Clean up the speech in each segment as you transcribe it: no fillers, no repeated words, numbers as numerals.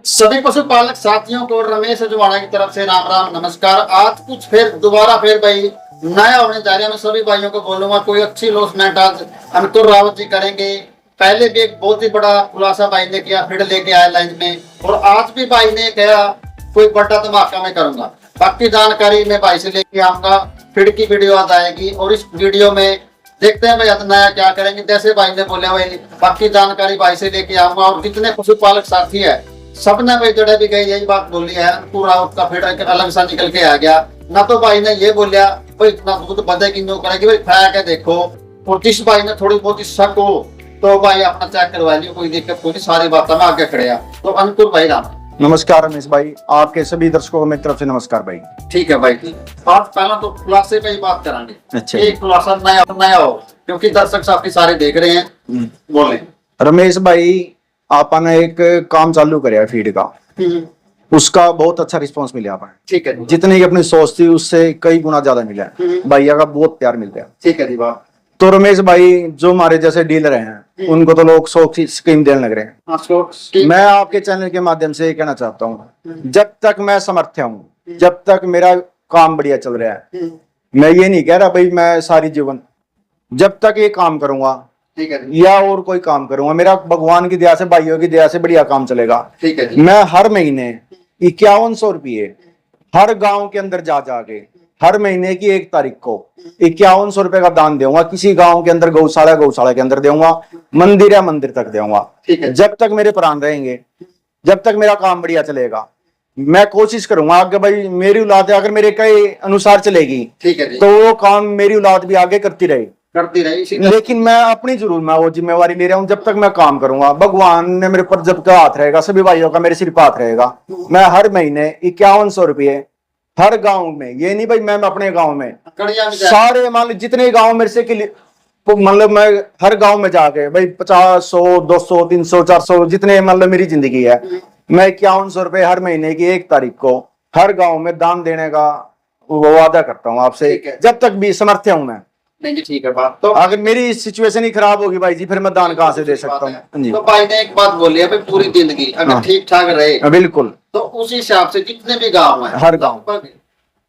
सभी पशुपालक साथियों को रमेश अजवाड़ा की तरफ से राम राम नमस्कार। आज कुछ फिर दोबारा फिर भाई नया होने जा रहा है। मैं सभी भाइयों को बोलूंगा कोई अच्छी लॉन्चमेंट आज अंकुर रावत जी करेंगे। पहले भी एक बहुत ही बड़ा खुलासा भाई ने किया, फिर लेके आया लाइन में, और आज भी भाई ने कहा कोई बड़ा धमाका मैं करूंगा। बाकी जानकारी मैं भाई से लेके आऊंगा, फिर की वीडियो आज आएगी और इस वीडियो में देखते हैं भाई आज नया क्या करेंगे। जैसे भाई ने बोला भाई बाकी जानकारी भाई से लेके आऊंगा। और जितने पशुपालक साथी है सबने भाई जड़े भी गई यही बात बोली है, पूरा उसका फिर अलग सा निकल के आ गया ना। तो भाई ने ये बोलिया भाई इतना दूध बदे की नो करेगी भाई खाया के देखो। और जिस भाई ने थोड़ी बहुत शक हो तो भाई अपना चेक करवा लियो, कोई दिक्कत कोई, सारी बातें में आगे खड़े। तो अंकुर भाई राम नमस्कार रमेश भाई, आपके सभी दर्शकों को मेरी तरफ से नमस्कार भाई। ठीक है भाई। आज पहला तो खुलासे पे ही बात करांगे। अच्छा। एक खुलासा नया हो क्योंकि दर्शक आपकी सारे देख रहे हैं। बोले रमेश भाई, आपने एक काम चालू कराया फीड का, उसका बहुत अच्छा रिस्पांस मिला आपने। ठीक है, जितनी की अपनी सोच थी उससे कई गुना ज्यादा मिला है। भैया का बहुत प्यार मिल गया। ठीक है जी बात। तो रमेश भाई, जो हमारे जैसे डीलर हैं उनको तो लोग 100 की स्कीम देने लग रहे हैं। मैं आपके चैनल के माध्यम से ये कहना चाहता हूँ, जब तक मैं समर्थ हूँ, जब तक मेरा काम बढ़िया चल रहा है, मैं ये नहीं कह रहा भाई मैं सारी जीवन जब तक ये काम करूंगा, ठीक है, या और कोई काम करूंगा, मेरा भगवान की दया से, भाइयों की दया से बढ़िया काम चलेगा। ठीक है जी। मैं हर महीने 5100 रुपये हर गांव के अंदर जा जाके हर महीने की 1 तारीख को 5100 रुपए का दान दूंगा। किसी गांव के अंदर गौशाला के अंदर दूंगा, मंदिर या मंदिर तक दूंगा। ठीक है। जब तक मेरे प्राण रहेंगे, जब तक मेरा काम बढ़िया चलेगा, मैं कोशिश करूंगा आगे भाई मेरी औलाद अगर मेरे कई अनुसार चलेगी, ठीक है जी, तो वो काम मेरी औलाद भी आगे करती रही। लेकिन मैं अपनी जरूर मैं वो जिम्मेवारी ले रहा हूँ। जब तक मैं काम करूंगा, भगवान ने मेरे पर जब का हाथ रहेगा, सभी भाइयों का मेरे सिर पर हाथ रहेगा, मैं हर महीने 5100 रुपये हर गांव में, ये नहीं भाई मैं अपने गांव में सारे मान लो जितने गांव मेरे से मतलब मैं हर गांव में जाके भाई 50, 100, 200, 300, 400 जितने मतलब मेरी जिंदगी है, मैं 5100 रुपये हर महीने की 1 तारीख को हर गांव में दान देने का वादा करता हूँ आपसे, जब तक भी समर्थ हूँ मैं। नहीं ठीक है बात। तो अगर मेरी सिचुएशन ही खराब होगी भाई जी, फिर मैं दान कहाँ से दे सकता हूँ। तो भाई ने एक बात बोली है भाई पूरी जिंदगी अगर ठीक ठाक रहे, बिल्कुल, तो उस हिसाब से जितने भी गाँव है हर गाँव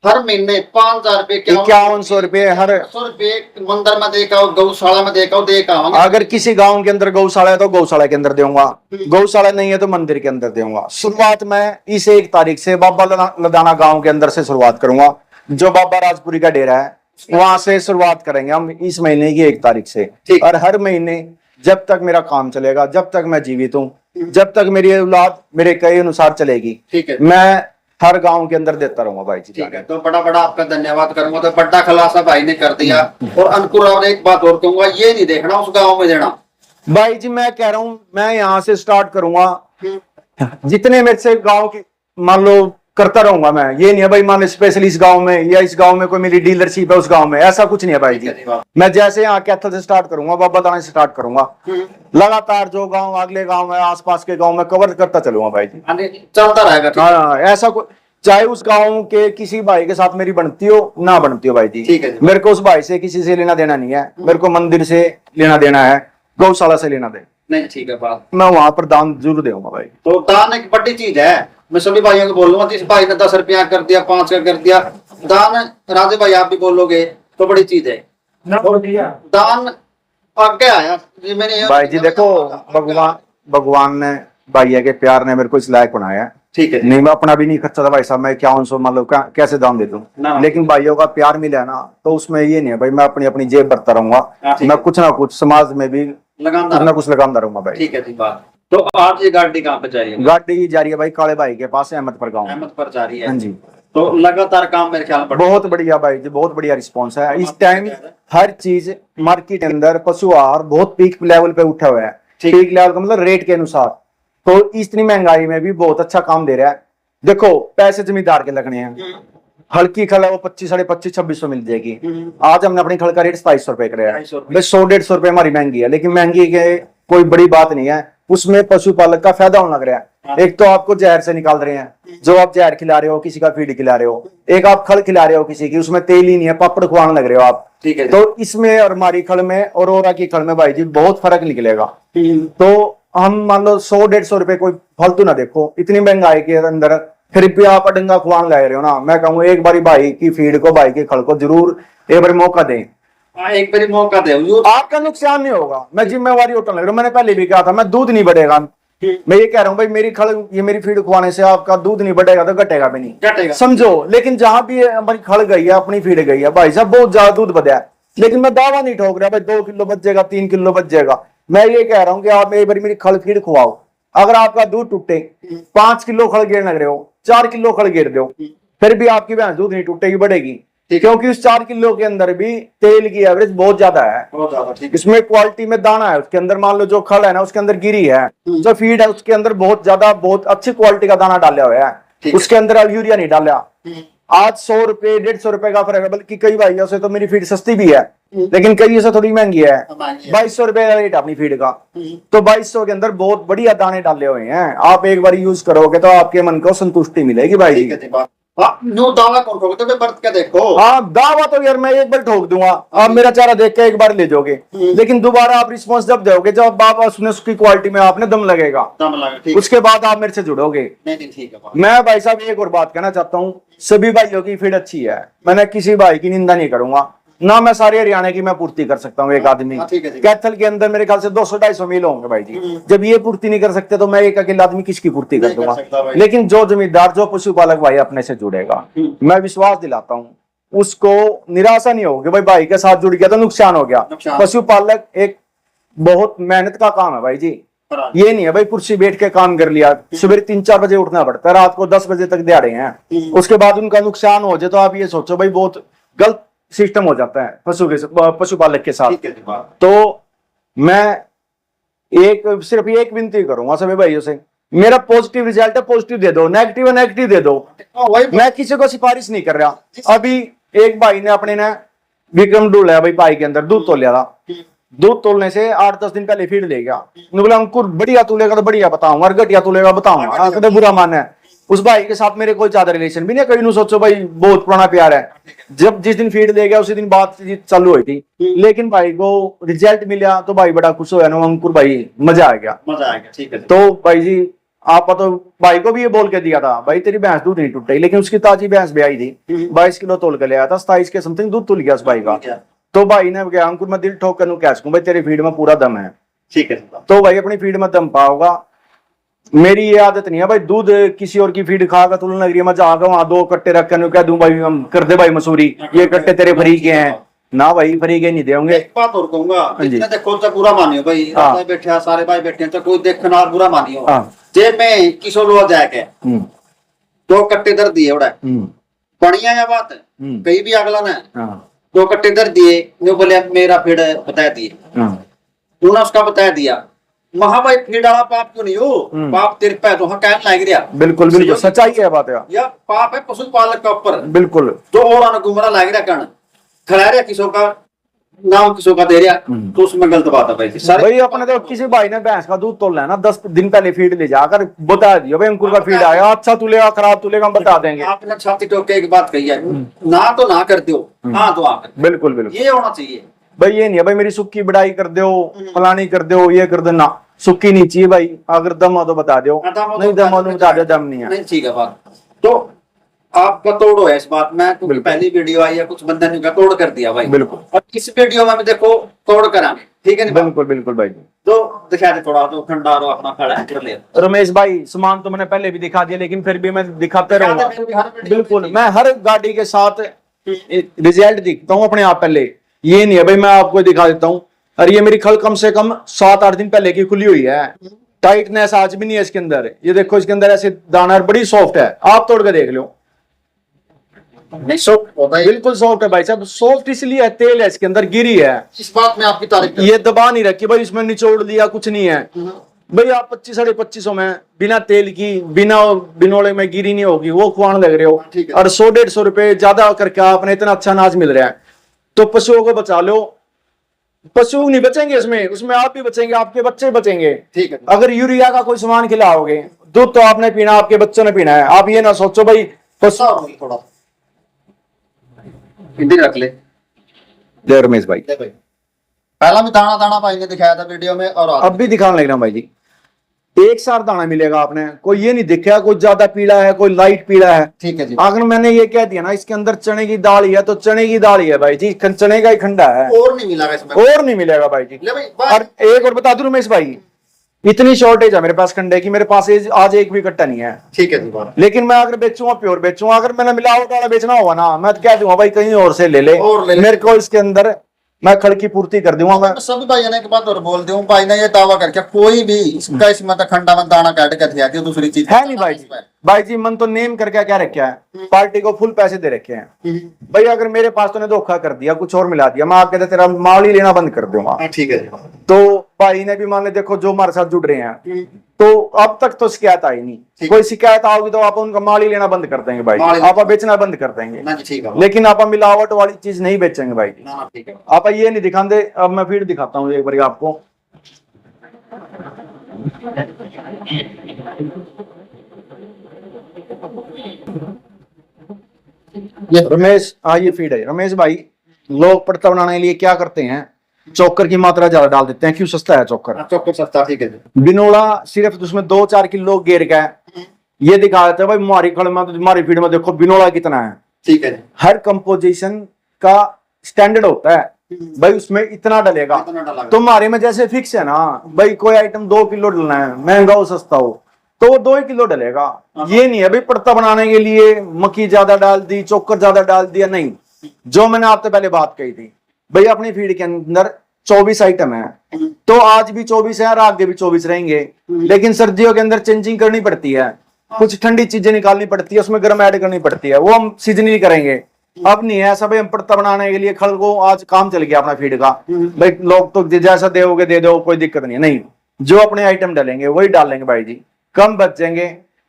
हर महीने 5000 रुपए 5100 रुपये हर 100 रुपए मंदिर में देखा, गौशाला में देखा। अगर किसी गांव के अंदर गौशाला है तो गौशाला के अंदर दूंगा, गौशाला नहीं है तो मंदिर के अंदर दूंगा। शुरुआत मैं इस 1 तारीख से बाबा लदाना गांव के अंदर से शुरुआत करूंगा, जो बाबा राजपुरी का डेरा है वहां से शुरुआत करेंगे हम इस महीने की 1 तारीख से। और हर महीने जब तक मेरा काम चलेगा, जब तक मैं जीवित हूँ, जब तक मेरी औलाद मेरे कई अनुसार चलेगी, ठीक है, मैं हर गांव के अंदर देता रहूंगा भाई जी। ठीक है, तो बड़ा आपका धन्यवाद करूंगा। तो बड़ा खुलासा भाई ने कर दिया। और अंकुर और एक बात और कहूंगा, ये नहीं देखना उस गांव में देना भाई जी। मैं कह रहा हूं मैं यहाँ से स्टार्ट करूंगा, जितने मेरे से गांव की मान लो करता रहूंगा मैं। ये नहीं है भाई मान लो स्पेशली इस गांव में या इस गांव में कोई मेरी डीलरशिप है उस गांव में, ऐसा कुछ नहीं है भाई जी। मैं जैसे यहाँ कैथल से स्टार्ट करूंगा, बाबा दाना से स्टार्ट करूंगा, लगातार जो गांव अगले गांव है आसपास के गांव में कवर करता चलूंगा भाई जी, चलता रहेगा। हाँ, ऐसा कुछ चाहे उस गांव के किसी भाई के साथ मेरी बनती हो ना बनती हो भाई जी, ठीक है। मेरे को उस भाई से किसी से लेना देना नहीं है, मेरे को मंदिर से लेना देना है, गौशाला से लेना दे। नहीं ठीक है बात। मैं वहां पर दान जरूर दूंगा भाई। तो दान एक बड़ी चीज है। मैं सभी भाइयों को बोलूंगा, जिस भाई ने 10 रुपया कर दिया, 5 का कर दिया दान, राजे भाई आप भी बोलोगे तो बड़ी चीज है दान। आगे आया मैंने भाई जी देखो, भगवान ने भैया के प्यार ने मेरे को इस लायक बनाया है। ठीक है, नहीं मैं अपना भी नहीं खर्चा था भाई साहब, मैं 5100 मतलब कैसे दान दे दूं, लेकिन भाइयों का प्यार मिला ना, तो उसमें ये नहीं है भाई मैं अपनी जेब भरता रहूंगा, मैं कुछ ना कुछ समाज में भी कुछ लगाता रहूंगा भाई। ठीक है जी बात। तो आज ये गाड़ी कहाँ पे जा रही है? गाड़ी जा रही है भाई काले भाई के पास, अहमदपुर गाँव। अहमदपुर जा रही है। हाँ जी। तो लगातार काम मेरे ख्याल बहुत बढ़िया भाई जी, बहुत बढ़िया रिस्पॉन्स है इस टाइम। हर चीज मार्केट के अंदर पशु आहार बहुत पीक लेवल पे उठा हुआ है, पीक लेवल का मतलब रेट के अनुसार। तो इतनी महंगाई में भी बहुत अच्छा काम दे रहा है। देखो पैसे जमींदार के लगने हैं, हल्की खल है वो 25, 2550, 2600 मिल जाएगी। आज हमने अपनी खल का रेट 2700 रुपए कराया है। 100-150 रुपए हमारी महंगी है, लेकिन महंगी के कोई बड़ी बात नहीं है, उसमें पशुपालक का फायदा होने लग रहा है। एक तो आपको जहर से निकाल रहे हैं, जो आप जहर खिला रहे हो, किसी का फीड खिला रहे हो, एक आप खल खिला रहे हो किसी की, उसमें तेल ही नहीं है, पापड़ खुआने लग रहे हो आप। ठीक है। तो इसमें और हमारी खल में और ओरा की खल में भाई जी बहुत फर्क निकलेगा। तो हम मान लो 100-150 रुपए कोई फालतू ना देखो, इतनी महंगाई के अंदर फिर भी आप अडंगा खुआन लग रहे हो ना। मैं कहूँ एक बारी भाई की फीड को, भाई के खल को जरूर एक बार मौका दें। हाँ, एक बारी मौका दे, आपका नुकसान नहीं होगा। मैं जिम्मेवारी उठा लग रहा हूँ, मैंने पहले भी कहा था, मैं दूध नहीं बढ़ेगा। मैं ये कह रहा हूँ भाई, मेरी खल, ये मेरी फीड खुआने से आपका दूध नहीं बढ़ेगा तो घटेगा भी नहीं, घटेगा समझो। लेकिन जहां भी हमारी खल गई है, अपनी फीड गई है, भाई साहब बहुत ज्यादा दूध बढ़ा है, लेकिन मैं दावा नहीं ठोक रहा भाई 2 किलो बच जाएगा, 3 किलो बच जाएगा। मैं ये कह रहा हूँ कि आप एक बार मेरी खल फीड खुआओ, अगर आपका दूध टूटे, 5 किलो खल गेर लग रहे हो, 4 किलो खल गेर दो, फिर भी आपकी भैंस दूध नहीं टूटेगी, बढ़ेगी। क्योंकि उस 4 किलो के अंदर भी तेल की एवरेज बहुत ज्यादा है, बहुत ज्यादा। ठीक, इसमें क्वालिटी में दाना है, उसके अंदर मान लो जो खल है ना, उसके अंदर गिरी है, जो फीड है उसके अंदर बहुत ज्यादा, बहुत अच्छी क्वालिटी का दाना डाला हुआ है, उसके अंदर यूरिया नहीं डाला। आज 100 रुपए 150 रुपए का फर्क है, बल्कि कई भाइयों से तो मेरी फीड सस्ती भी है, लेकिन कई से थोड़ी महंगी है। 2200 रुपए का रेट अपनी फीड का, तो 2200 के अंदर बहुत बढ़िया दाने डाले हुए हैं। आप एक बार यूज करोगे तो आपके मन को संतुष्टि मिलेगी भाई जी। न्यू दावा कौन ठोकते हो, बर्त के देखो। हाँ, दावा तो यार मैं एक बार ठोक दूंगा, आप मेरा चारा देख के एक बार ले जाओगे, लेकिन दोबारा आप रिस्पॉन्स जब दोगे जब बाबा सुने उसकी क्वालिटी में आपने दम लगेगा, दम लगा, ठीक, उसके बाद आप मेरे से जुड़ोगे। नहीं ठीक है। मैं भाई साहब एक और बात कहना चाहता हूँ, सभी भाइयों की फीड अच्छी है, मैंने किसी भाई की निंदा नहीं करूंगा ना, मैं सारे हरियाणा की मैं पूर्ति कर सकता हूँ एक आदमी। कैथल के अंदर मेरे ख्याल से 200-250 मील होंगे भाई जी, जब ये पूर्ति नहीं कर सकते तो मैं एक अकेला आदमी किसकी पूर्ति कर दूंगा। लेकिन जो जमींदार, जो पशुपालक भाई अपने से जुड़ेगा, मैं विश्वास दिलाता हूँ उसको निराशा नहीं होगी भाई, भाई के साथ जुड़ गया तो नुकसान हो गया। पशुपालक एक बहुत मेहनत का काम है भाई जी, ये नहीं है भाई कुर्सी बैठ के काम कर लिया, सुबह 3-4 बजे उठना पड़ता है, रात को 10 बजे तक दिहाड़े हैं, उसके बाद उनका नुकसान हो जाए तो आप ये सोचो भाई बहुत गलत सिस्टम हो जाता है पशुपालक के साथ। तो मैं सिर्फ एक विनती करूंगा सभी भाइयों से, मेरा पॉजिटिव रिजल्ट है, पॉजिटिव दे दो, नेगेटिव है नेगेटिव दे दो, मैं किसी को सिफारिश नहीं कर रहा। अभी एक भाई ने अपने ने विक्रम डूला भाई पाई के अंदर दूध तोल लिया था, दूध तोलने से 8-10 दिन पहले फीड ले गया, बोला अंकुर बढ़िया तूलेगा तो बढ़िया बताऊंगा, और घटिया तूलेगा बताऊंगा, कदे बुरा माना है। उस भाई के साथ मेरे कोई ज्यादा रिलेशन भी नहीं, कहीं नहीं सोचो भाई बहुत पुराना प्यार है, जब जिस दिन फीड ले गया उसी दिन बात चालू हुई थी, लेकिन भाई को रिजल्ट मिला तो भाई बड़ा खुश हुआ ना अंकुर भाई, मजा आ गया, मजा आ गया। ठीक है, तो भाई जी आप तो भाई को भी ये बोल के दिया था भाई तेरी भैंस दूध नहीं टूटी, लेकिन उसकी ताजी भैंस भी आई थी, 22 किलो तोल के ले आया था, 27 के समथिंग दूध तुल गया उस भाई का। तो भाई ने कहा अंकुर मैं दिल ठोक कर कह सकूं भाई तेरी फीड में पूरा दम है। ठीक है, तो भाई अपनी फीड में दम पाओगा। मेरी ये आदत नहीं है भाई दूध किसी और की फीड खाकर तुलना नगरी में जाकर वहां 2 कट्टे रख कर कह दूं भाई हम कर दे भाई मसूरी, ये कट्टे तेरे फ्री के हैं ना भाई, फ्री के नहीं देंगे। एक बात और कहूंगा, इतना देखो तो बुरा मानियो भाई, बैठे सारे भाई बैठे तो कोई देखना और बुरा मानियो, जे मैं किशोर लो जाके 2 कट्टे दर दिए उड़ा बढ़िया है बात, कहीं भी अगला ने 2 कट्टे दर दिए, जो बोले मेरा फीड बता दिए, उन्होंने उसका बता दिया, महा भाई फीड वाला पाप क्यों नहीं हो, पाप तेरे पे तो कहने लग रहा। बिल्कुल बिल्कुल सच्चाई है बात है, यह पाप है पशुपालक का ऊपर, बिल्कुल जो और गुमरा लग रहा कण खड़ा रहा किसों का नाम किसों का दे रहा, तो उसमें गलत बात है भाई। भाई अपने तो किसी भाई ने भैंस का दूध तोलना है ना, 10 दिन पहले फीड ले जाकर बता दियो भाई अंकुर का फीड आया, अच्छा तुलेगा खराब तुलेगा हम बता देंगे। आपने छाती ठोक के एक बात कही है, ना तो ना कर दो, हाँ तो हाँ, बिल्कुल बिल्कुल ये होना चाहिए भाई, ये नहीं है भाई मेरी सुक्की बढ़ाई कर दो, फलानी कर दो, ये कर दो, ना सुक्की नहीं चाहिए भाई, अगर दम हो तो बता दो, नहीं दम हो तो बता दो, दम नहीं है। ठीक है बात, तो आपका तोड़ो है इस बात में, क्योंकि पहली वीडियो आई है कुछ बंदे ने तोड़ कर दिया भाई, बिल्कुल, और इस वीडियो में देखो तोड़ कर, ठीक है, बिल्कुल बिल्कुल भाई, तो दिखा दे थोड़ा, तो खंडा रो अपना खड़ा कर ले। रमेश भाई सामान तो मैंने पहले भी दिखा दिया, लेकिन फिर भी मैं दिखाते रहूंगा, बिल्कुल मैं हर गाड़ी के साथ रिजल्ट दिखता हूँ अपने आप, पहले ये नहीं है भाई मैं आपको दिखा देता हूँ, और ये मेरी खल कम से कम 7-8 दिन पहले की खुली हुई है, टाइटनेस आज भी नहीं है इसके अंदर, ये देखो इसके अंदर ऐसे दाना बड़ी सॉफ्ट है, आप तोड़ के देख लो, बिल्कुल सॉफ्ट है भाई साहब, सॉफ्ट इसलिए है तेल है इसके अंदर, गिरी है, इस बात में आपकी तारीफ, ये दबा नहीं रखी भाई, इसमें निचोड़ लिया कुछ नहीं है भाई। आप 2500-2550 में बिना तेल की बिना बिनोले में गिरी नहीं होगी, वो खुआन लग रहे हो, और 100-150 रुपए ज्यादा करके आपने इतना अच्छा अनाज मिल रहा है, तो पशुओं को बचा लो। पशु नहीं बचेंगे इसमें, उसमें आप भी बचेंगे, आपके बच्चे बचेंगे। ठीक है, अगर यूरिया का कोई सामान खिलाओगे, दूध तो आपने पीना, आपके बच्चों ने पीना है, आप ये ना सोचो भाई पशु थोड़ा हिंदी रख ले रमेश भाई, पहला भी दाना दाना भाई ने दिखाया था वीडियो में, और अब भी दिखाने लग रहा हूं भाई जी। एक सार दाना मिलेगा आपने, कोई ये नहीं दिखेगा कोई ज्यादा पीला है कोई लाइट पीला है। ठीक है जी। अगर मैंने ये कह दिया ना इसके अंदर चने की दाल ही है तो चने की दाल ही है भाई जी, चने का ही खंडा है, और नहीं मिला इसमें, और नहीं मिलेगा भाई जी। ले भाई और एक और बता दूं रमेश भाई, इतनी शॉर्टेज है मेरे पास खंडे की, मेरे पास आज एक भी कट्टा नहीं है। ठीक है जी बात। लेकिन मैं अगर बेचूंगा प्योर बेचूंगा, अगर मैंने मिलावट वाला बेचना होगा ना मैं तो कह दूंगा भाई कहीं और से ले ले, और ले ले। मेरे को इसके अंदर मैं खड़ की पूर्ति कर दूंगा। मैं सभी भाई ने एक बात और बोल दूं, भाई ने ये दावा करके कोई भी इसका इसमें तो खंडा में दाना काट कर दिया कि दूसरी चीज है नहीं भाई जी, भाई जी मन तो नेम करके क्या रखा है, पार्टी को फुल पैसे दे रखे हैं भाई। अगर मेरे पास तो ने धोखा कर दिया कुछ और मिला दिया, मैं आके तेरा माल ही लेना बंद कर दूंगा। ठीक है जी। तो भाई ने भी मान ले देखो जो हमारे साथ जुड़ रहे हैं तो अब तक तो शिकायत आई नहीं, ठीक। कोई शिकायत आओगी तो आप उनका माल ही लेना बंद कर देंगे भाई, माल ही- आप बेचना बंद कर देंगे। ना जी ठीक है। लेकिन आप मिलावट वाली चीज नहीं बेचेंगे भाई जी। ना ना ठीक है। आप ये नहीं दिखाते, अब मैं फीड दिखाता हूँ एक बार आपको। रमेश हाँ ये फीड है रमेश भाई। लोग पड़ता बनाने के लिए क्या करते हैं, चोकर की मात्रा ज्यादा डाल देते हैं, क्यों सस्ता है चोकर। चौकर सस्ता ठीक है जी। बिनोला सिर्फ उसमें 2-4 किलो गेर का है, ये दिखा देते हैं भाई हमारी खड़ में तो हमारी फीड में देखो बिनोला कितना है। ठीक है जी। हर कंपोजिशन का स्टैंडर्ड होता है भाई, उसमें इतना डलेगा। इतना डाला तो हमारे में जैसे फिक्स है ना भाई, कोई आइटम 2 किलो डलना है, महंगा हो सस्ता हो तो वो 2 ही किलो डलेगा। ये नहीं है भाई पड़ता बनाने के लिए मक्की ज्यादा डाल दी चोकर ज्यादा डाल दिया, नहीं। जो मैंने आपसे पहले बात कही थी भाई, अपनी फीड के अंदर 24 आइटम है तो आज भी 24 है और आगे भी 24 रहेंगे। लेकिन सर्दियों के अंदर चेंजिंग करनी पड़ती है, कुछ ठंडी चीजें निकालनी पड़ती है, उसमें गर्म ऐड करनी पड़ती है, वो हम सीजनली करेंगे। अब नहीं है ऐसा भाई हम पड़ता बनाने के लिए खल को आज काम चल गया अपना फीड का भाई, लोग तो जैसा दोगे दे दो कोई दिक्कत नहीं है, नहीं। जो अपने आइटम डालेंगे वही डालेंगे भाई जी, कम बचेंगे,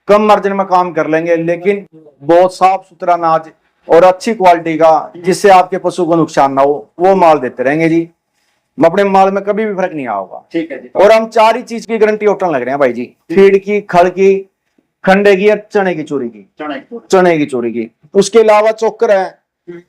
कम मार्जिन में काम कर लेंगे, लेकिन बहुत साफ सुथरा अनाज और अच्छी क्वालिटी का जिससे आपके पशु को नुकसान ना हो वो माल देते रहेंगे जी। अपने माल में कभी भी फर्क नहीं आएगा। ठीक है जी। और हम 4 ही चीज की गारंटी होटल लग रहे हैं भाई जी, फीड की, खड़ की, खंडे की और चने की चूरी की, चने की चूरी की। उसके अलावा चोकर है,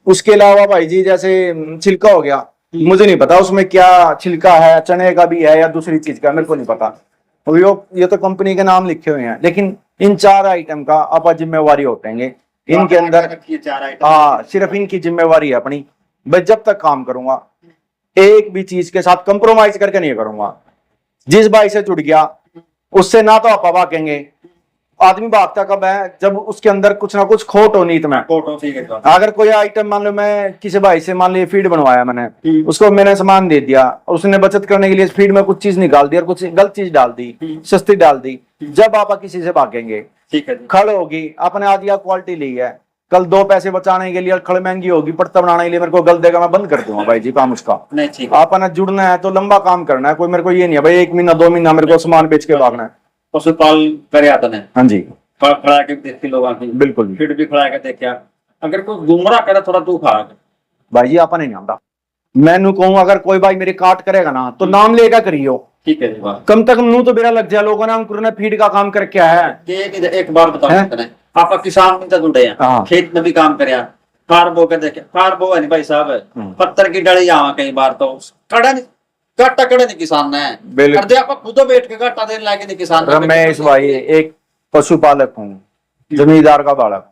उसके अलावा भाई जी जैसे छिलका हो गया, मुझे नहीं पता उसमें क्या छिलका है, चने का भी है या दूसरी चीज का, मेरे को नहीं पता। ये तो कंपनी के नाम लिखे हुए हैं, लेकिन इन 4 आइटम का आप जिम्मेवारी होतेंगे इनके अंदर। हाँ सिर्फ इनकी जिम्मेवारी है अपनी भाई, जब तक काम करूंगा एक भी चीज के साथ कंप्रोमाइज करके नहीं करूंगा। जिस भाई से जुड़ गया उससे ना तो आप भागेंगे, आदमी भागता कब है जब उसके अंदर कुछ ना कुछ खोट हो नीत में। अगर कोई आइटम मान लो मैं किसी भाई से मान लो फीड बनवाया मैंने, उसको मैंने सामान दे दिया, उसने बचत करने के लिए फीड में कुछ चीज निकाल दी और कुछ गलत चीज डाल दी, सस्ती डाल दी, जब आप किसी से भागेंगे ठीक है। खड़ होगी अपने आज या क्वालिटी ली है, कल 2 पैसे बचाने के लिए खड़ महंगी होगी, पड़ता बनाने के लिए मेरे को गल देगा, मैं बंद कर दूंगा भाई जी काम उसका। नहीं ठीक। आपने जुड़ना है तो लंबा काम करना है, कोई मेरे को ये नहीं है भाई 1 महीना 2 महीना मेरे को सामान बेच के भागना है। पशुपाल करे आता है। हाँ जी खड़ा के देखते लोग बिल्कुल फीड भी खड़ा के देखा, अगर कोई गुमराह करे थोड़ा तू भाग भाई जी आपने नहीं आता। मैनू कहूँ अगर कोई भाई मेरी काट करेगा ना तो नाम लेगा करियो, ठीक है जी। कम तक नू तो मेरा लग जाए, लोगों ने अंकुर ने फीड का काम कर क्या है। एक बार बताओ, आप किसान में तो जुड़े हैं, हाँ। खेत में भी काम करे, फार बो के देखे, फार बो है नहीं भाई साहब, पत्थर की डली आवा कई बार तो कड़ा नहीं काटा कड़े नहीं किसान ने, बिल्कुल आप खुद बैठ के काटा देने लागे नहीं किसान। रमेश भाई एक पशुपालक हूँ, जमींदार का बालक,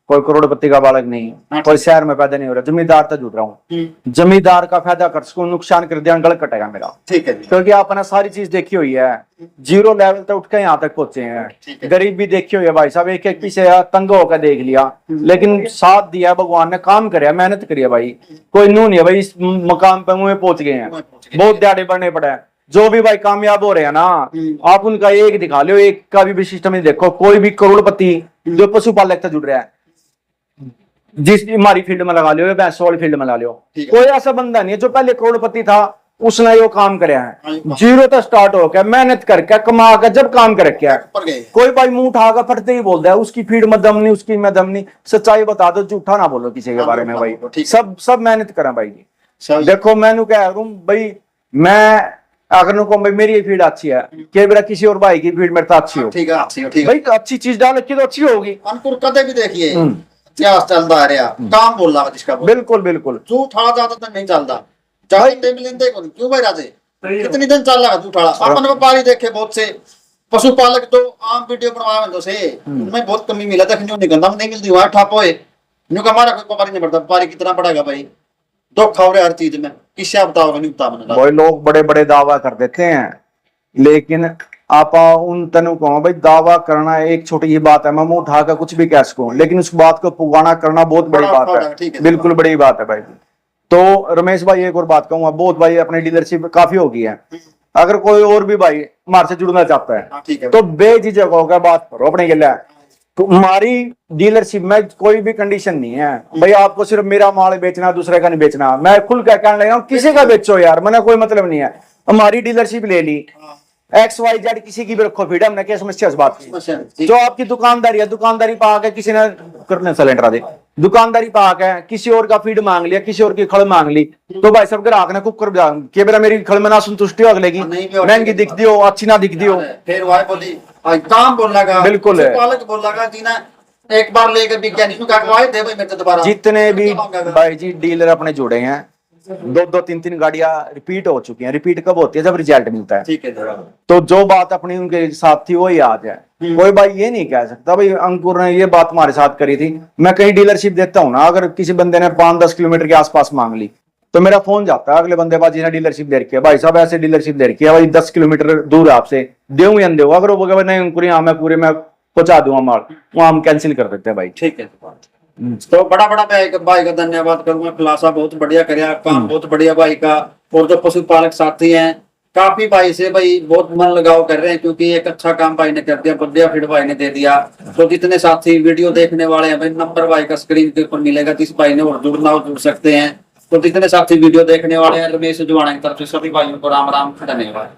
कोई करोड़पति का बालक नहीं, कोई शहर में पैदा नहीं हो रहा, जमींदार तक जुड़ रहा हूँ। जमींदार का फायदा कर सकूं, नुकसान कर दिया गल कटेगा मेरा। ठीक है जी। क्योंकि आपने सारी चीज देखी हुई है, 0 लेवल तक उठ के यहाँ तक पहुंचे हैं, गरीब भी देखी हुई है भाई साहब, एक पीछे तंग होकर देख लिया, लेकिन साथ दिया भगवान ने, काम करे, मेहनत करिए भाई, कोई नू नहीं है भाई इस मकाम पे मुंह पहुंच गए हैं, बहुत दिहाड़े बढ़ने पड़े हैं। जो भी भाई कामयाब हो रहे हैं ना, आप उनका एक दिखा लो, एक का भी सिस्टम देखो, कोई भी करोड़पति जो पशुपालक से जुड़ रहा है, जिस हमारी फील्ड में लगा लियो, भैंस वाली फील्ड में लगा लियो, कोई ऐसा बंदा नहीं है जो पहले करोड़पति था उसने यो काम करे है, 0 तक स्टार्ट हो गया, मेहनत करके कमा कर जब काम कर रखा है। कोई भाई मुंह उठाकर फटते ही बोलता है उसकी फीड में दम नहीं, उसकी में दम नहीं। सच्चाई बता दो, झूठा ना बोलो किसी के बारे में भाई, सब मेहनत करें भाई जी। देखो मैंने कह रहा हूँ भाई, मैं अगर को भाई मेरी फीड अच्छी है कि मेरा किसी और भाई की फीड मेरे तो अच्छी हो, ठीक है भाई अच्छी चीज डाल रखी तो अच्छी होगी। अंकुर कदे भी देखिए इतिहास चलता आ रहा, काम बोल रहा जिसका बिल्कुल बिल्कुल झूठ ठाड़ा ज्यादा तक नहीं चलता, चाहे टेबल लेते क्यों भाई राजे, कितनी दिन चल रहा झूठ ठाड़ा। अपन व्यापारी देखे बहुत से पशुपालक तो आम वीडियो बनवा में से उनमें बहुत कमी मिला था, क्यों निकलता नहीं मिलती वहां ठाप होए न्यू हमारा कोई व्यापारी नहीं बढ़ता, व्यापारी कितना पड़ेगा भाई, धोखा हो रहा है हर चीज में, किससे बताओगे नहीं बता मैंने वही लोग बड़े बड़े दावा कर देते हैं, लेकिन आप उन तनु को भाई दावा करना एक छोटी ही बात है, मैं मुंह उठा कर कुछ भी कह सकूं, लेकिन उस बात को पुगाना करना बहुत बड़ी बड़ा बात बात है, है, ठीक है। बिल्कुल बड़ी बात है भाई। तो रमेश भाई एक और बात कहूंगा, बहुत भाई अपनी डीलरशिप काफी हो गई है, अगर कोई और भी भाई हमारे से जुड़ना चाहता है हाँ, ठीक है। तो बेझिझक होकर बात करो अपने के लिए। तो हमारी डीलरशिप में कोई भी कंडीशन नहीं है भाई आपको सिर्फ मेरा माल बेचना, दूसरे का नहीं बेचना। मैं खुल कर कहने लगा हूं किसी का बेचो यार, मैंने कोई मतलब नहीं है। हमारी डीलरशिप ले ली, XYZ किसी की भी रखो फ्रीडम ने, क्या समस्या इस बात की? जो आपकी दुकानदारी है, दुकानदारी पा के किसी ने करने सिलेंडर दे, दुकानदारी पा के किसी और का फीड मांग लिया, किसी और की खड़ मांग ली, तो भाई सब ग्राहक ने कुकर के बेरा मेरी खड़ में ना संतुष्टि हो अगले की, महंगी दिखती हो, अच्छी ना दिखती हो, फिर वही बोली काम बोलेगा, बिल्कुल है। पशुपालक बोलेगा कि ना एक बार लेकर विज्ञानी को कहा दे भाई मेरे को दोबारा। जितने भी भाई जी डीलर अपने जुड़े हैं, दो तीन गाड़ियां रिपीट हो चुकी हैं। रिपीट कब होती है? जब रिजल्ट मिलता है। ठीक है। तो जो बात अपनी उनके साथ थी वो याद है। कोई भाई ये नहीं कह सकता भाई अंकुर ने ये बात हमारे साथ करी थी। मैं कहीं डीलरशिप देता हूँ ना, अगर किसी बंदे ने 5-10 किलोमीटर के आसपास मांग ली तो मेरा फोन जाता है अगले बंदे पास जिन्हें डीलरशिप दे रखी है, भाई साहब ऐसे डीलरशिप दे रखी है भाई 10 किलोमीटर दूर है आपसे, देऊँ या देऊ? अगर वो नहीं अंकुर यहाँ मैं पूरे में पहुंचा दूंगा माल, वहां हम कैंसिल कर देते हैं भाई। ठीक है। तो बड़ा भाई का धन्यवाद करूंगा, खुलासा बहुत बढ़िया कराया, काम बहुत बढ़िया भाई का। और जो पशुपालक साथी हैं काफी भाई से भाई बहुत मन लगाव कर रहे हैं, क्योंकि एक अच्छा काम भाई ने कर दिया, बढ़िया फीड भाई ने दे दिया। तो जितने साथी वीडियो देखने वाले हैं भाई, नंबर भाई का स्क्रीन के ऊपर मिलेगा, जिस भाई ने और जुड़ना हो जुड़ सकते हैं। तो जितने साथी वीडियो देखने वाले हैं, रमेश जुड़वाना की तरफ से सभी भाइयों को राम राम, धन्यवाद।